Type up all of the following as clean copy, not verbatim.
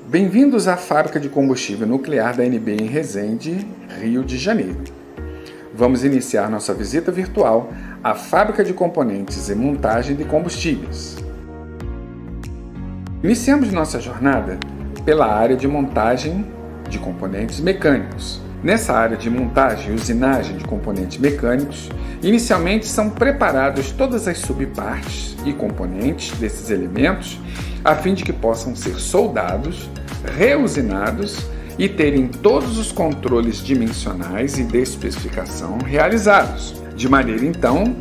Bem-vindos à fábrica de combustível nuclear da ANB em Resende, Rio de Janeiro. Vamos iniciar nossa visita virtual à fábrica de componentes e montagem de combustíveis. Iniciamos nossa jornada pela área de montagem de componentes mecânicos. Nessa área de montagem e usinagem de componentes mecânicos, inicialmente são preparadas todas as subpartes e componentes desses elementos a fim de que possam ser soldados, reusinados e terem todos os controles dimensionais e de especificação realizados, de maneira então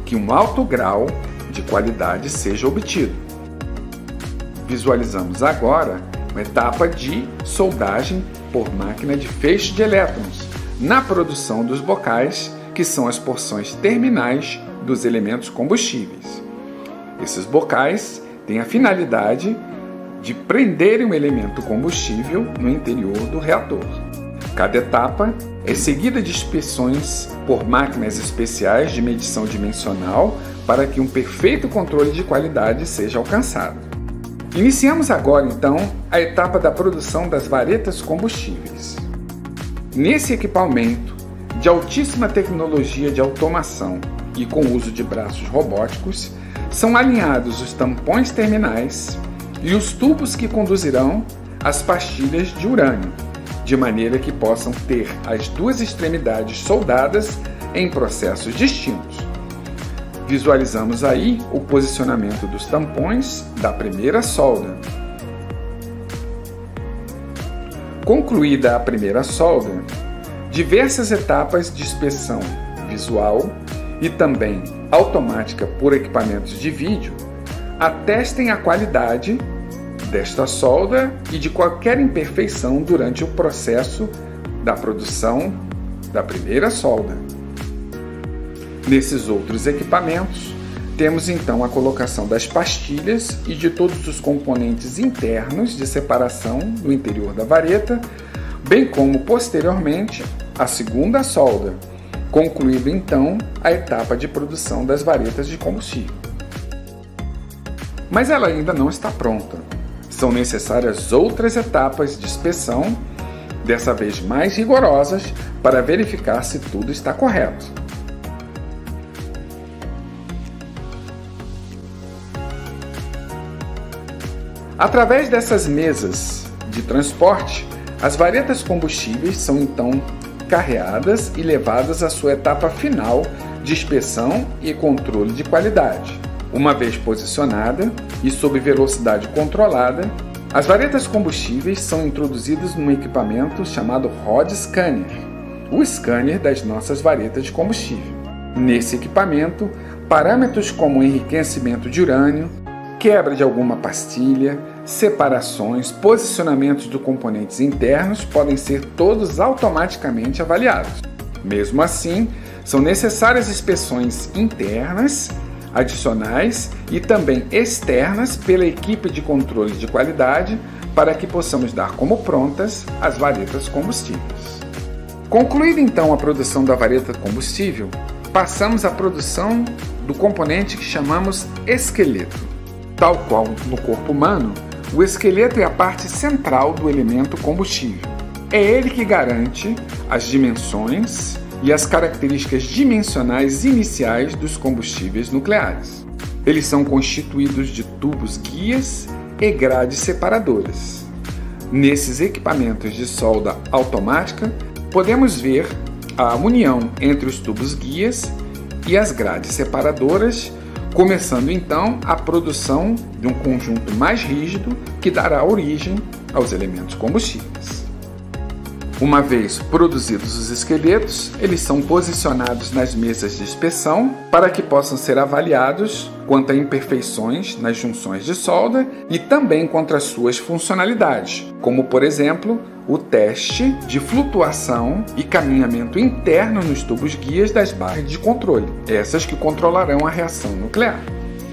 que um alto grau de qualidade seja obtido. Visualizamos agora uma etapa de soldagem por máquina de feixe de elétrons na produção dos bocais, que são as porções terminais dos elementos combustíveis. Esses bocais têm a finalidade de prenderem o elemento combustível no interior do reator. Cada etapa é seguida de inspeções por máquinas especiais de medição dimensional para que um perfeito controle de qualidade seja alcançado. Iniciamos agora, então, a etapa da produção das varetas combustíveis. Nesse equipamento de altíssima tecnologia de automação e com uso de braços robóticos, são alinhados os tampões terminais e os tubos que conduzirão as pastilhas de urânio, de maneira que possam ter as duas extremidades soldadas em processos distintos. Visualizamos aí o posicionamento dos tampões da primeira solda. Concluída a primeira solda, diversas etapas de inspeção visual e também automática por equipamentos de vídeo atestem a qualidade desta solda e de qualquer imperfeição durante o processo da produção da primeira solda. Nesses outros equipamentos, temos então a colocação das pastilhas e de todos os componentes internos de separação do interior da vareta, bem como, posteriormente, a segunda solda, concluindo então a etapa de produção das varetas de combustível. Mas ela ainda não está pronta. São necessárias outras etapas de inspeção, dessa vez mais rigorosas, para verificar se tudo está correto. Através dessas mesas de transporte, as varetas combustíveis são então carreadas e levadas à sua etapa final de inspeção e controle de qualidade. Uma vez posicionada e sob velocidade controlada, as varetas combustíveis são introduzidas num equipamento chamado Rod Scanner, o scanner das nossas varetas de combustível. Nesse equipamento, parâmetros como enriquecimento de urânio, quebra de alguma pastilha, separações, posicionamentos dos componentes internos podem ser todos automaticamente avaliados. Mesmo assim, são necessárias inspeções internas, adicionais e também externas pela equipe de controle de qualidade para que possamos dar como prontas as varetas combustíveis. Concluída então a produção da vareta combustível, passamos à produção do componente que chamamos esqueleto. Tal qual no corpo humano, o esqueleto é a parte central do elemento combustível. É ele que garante as dimensões e as características dimensionais iniciais dos combustíveis nucleares. Eles são constituídos de tubos guias e grades separadoras. Nesses equipamentos de solda automática, podemos ver a união entre os tubos guias e as grades separadoras, começando então a produção de um conjunto mais rígido que dará origem aos elementos combustíveis. Uma vez produzidos os esqueletos, eles são posicionados nas mesas de inspeção para que possam ser avaliados quanto a imperfeições nas junções de solda e também quanto às suas funcionalidades, como por exemplo o teste de flutuação e caminhamento interno nos tubos guias das barras de controle, essas que controlarão a reação nuclear.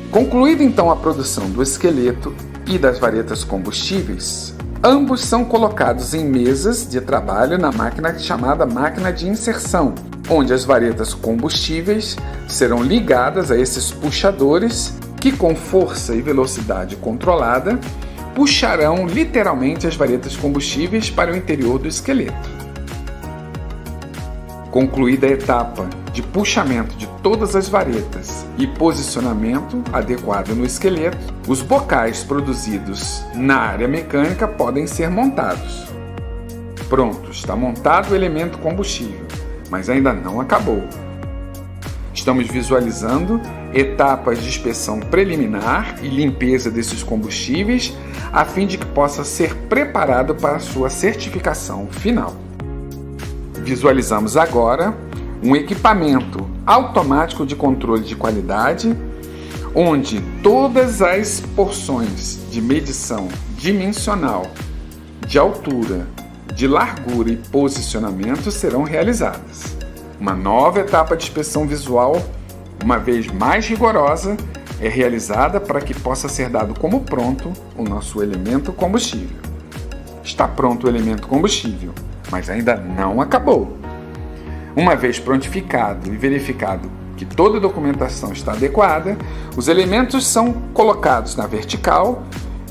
Concluída então a produção do esqueleto e das varetas combustíveis, ambos são colocados em mesas de trabalho na máquina chamada máquina de inserção, onde as varetas combustíveis serão ligadas a esses puxadores que, com força e velocidade controlada, puxarão literalmente as varetas combustíveis para o interior do esqueleto. Concluída a etapa de puxamento de todas as varetas e posicionamento adequado no esqueleto, os bocais produzidos na área mecânica podem ser montados. Pronto, está montado o elemento combustível, mas ainda não acabou. Estamos visualizando etapas de inspeção preliminar e limpeza desses combustíveis, a fim de que possa ser preparado para sua certificação final. Visualizamos agora um equipamento automático de controle de qualidade, onde todas as porções de medição dimensional, de altura, de largura e posicionamento serão realizadas. Uma nova etapa de inspeção visual, uma vez mais rigorosa, é realizada para que possa ser dado como pronto o nosso elemento combustível. Está pronto o elemento combustível, mas ainda não acabou. Uma vez prontificado e verificado que toda a documentação está adequada, os elementos são colocados na vertical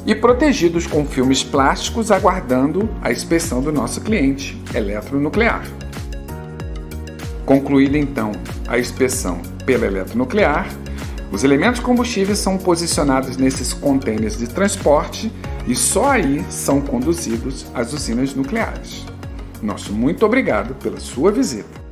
e protegidos com filmes plásticos, aguardando a inspeção do nosso cliente eletronuclear. Concluída então a inspeção pela eletronuclear, os elementos combustíveis são posicionados nesses contêineres de transporte e só aí são conduzidos às usinas nucleares. Nosso muito obrigado pela sua visita.